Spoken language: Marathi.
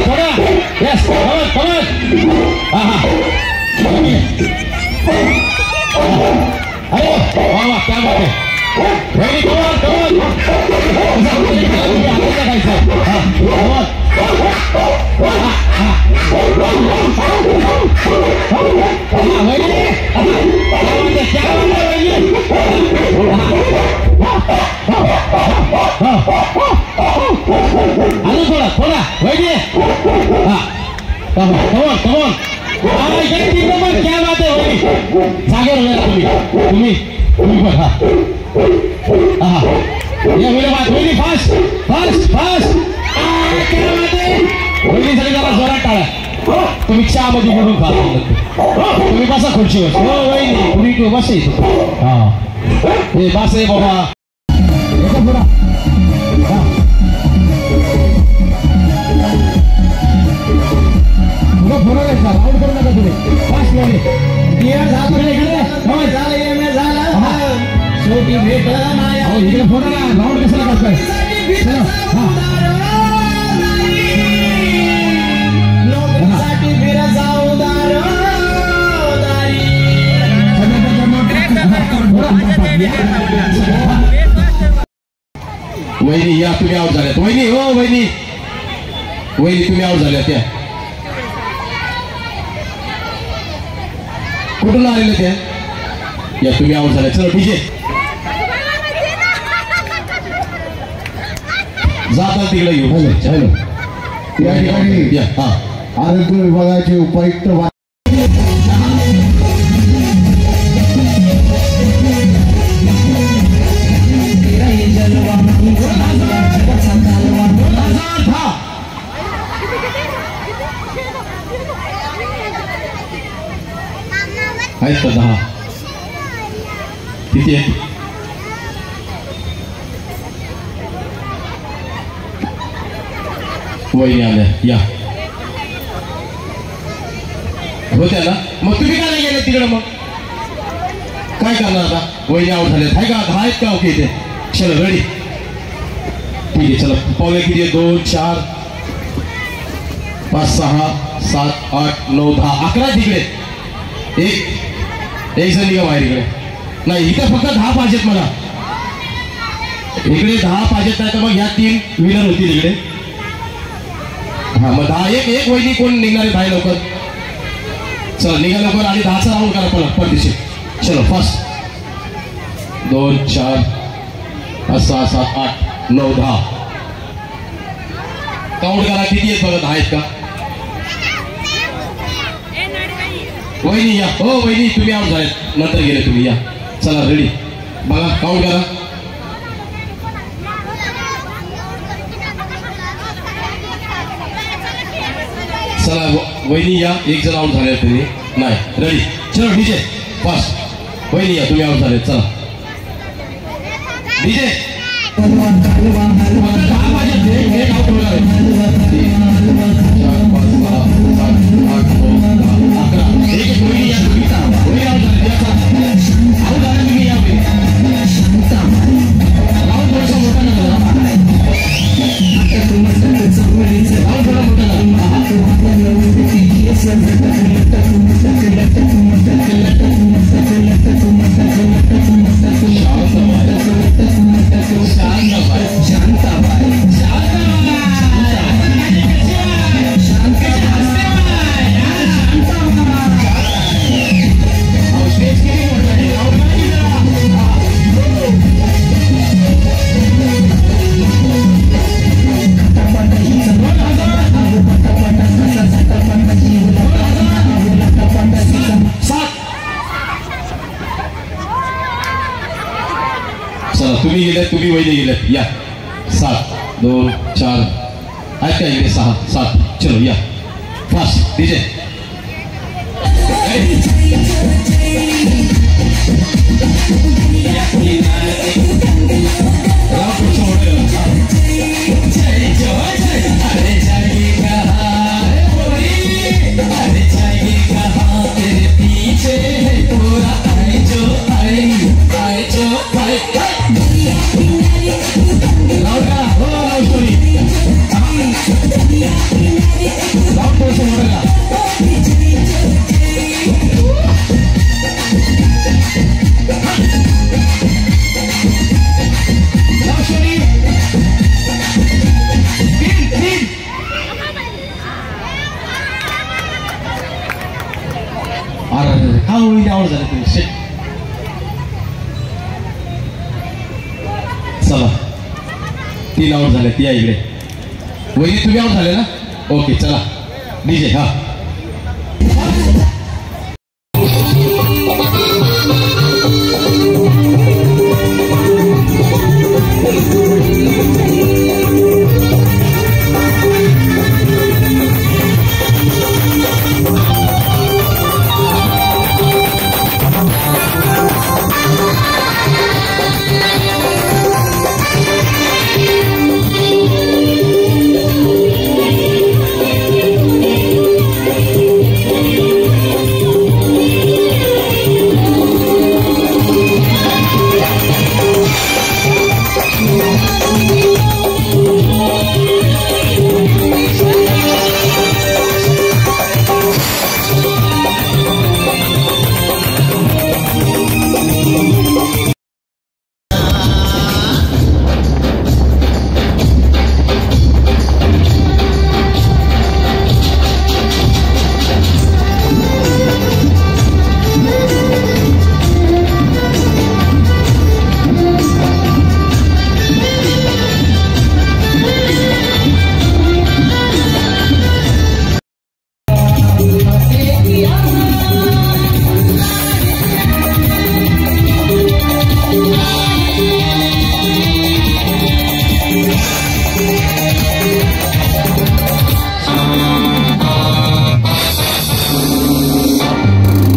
थोड़ा यस कम हाँ अरे वाह वाह क्या बात है वेरी कम थोड़ा वही कमोन क्या बात है वही जागे तुम्ही पण हाँ ये मेरे बात वही फास्ट फास्ट फास्ट क्या बात है वही सगळे जरा जोरात टाळा तुम्ही चहामध्ये बुडून खा तुम्ही बसा खुर्चीवर हो वही तुम्ही बसा इथं हा हे बस आहे बाबा राउंड करू नका तुम्ही फास्ट वाले क्लियर झालं इकडे हो झालं एम झालं शेवटी भेट माया हो इकडे फोटो ना राउंड कशाला करताय चला हां लोकांसाठी फिर जाऊ दारी वहिनी या तुम्ही आउट झाल्यात वहिनी हो वहिनी वहिनी तुम्ही आउट झाल्यात या कुठून आलेले त्या या तुम्ही आउट झाले चलो डीजे जाता तिकडे येऊ हॅलो या ठिकाणी हा आरोग्य विभागाचे उपायुक्त आहेत का 10 किती आहेत वहिनी आल्या या होत्या ना मग तुम्ही काय नाही गेले तिकडे मग काय करणार आता वहिनी आउट झाले आहे का 10 आहेत का ओके इथे चलो रेडी ठीक आहे चला पावले किती आहे 2 4 5 6 7 8 9 10 11 तिकडे एक जण निघा बाहेर इकडे नाही इथे फक्त 10 पाहिजेत मला इकडे 10 पाहिजेत नाही तर मग ह्या 3 विनर होतील इकडे हा मग 10 एक वहिनी कोण निघणार आहे 10 लवकर चला निघा लवकर आणि 10चा राऊंड करा परदेशी चलो फर्स्ट 2 4 5 6 7 8 9 10 काउंट करा किती आहेत बघा 10 आहेत का वहिनी या हो वहिनी तुम्ही आउट झाले नंतर गेले तुम्ही या चला रेडी बघा काउंट करा चला वहिनी या एक जण आउट झाले तुम्ही नाही रेडी चलो डीजे फास्ट वहिनी या तुम्ही आउट झाले चला डीजे तुम्ही गेले तुम्ही वैद्य गेले या 7 2 4 आहेत का इकडे 6 7 चलो या फास्ट डीजे तेरे पीछे पूरा अरे का वहिनी आवड झाले तुम्ही शेट. चला 3 आउट झाले. या इकडे वहिनी तुम्ही आउट झाले ना. ओके चला डीजे. हा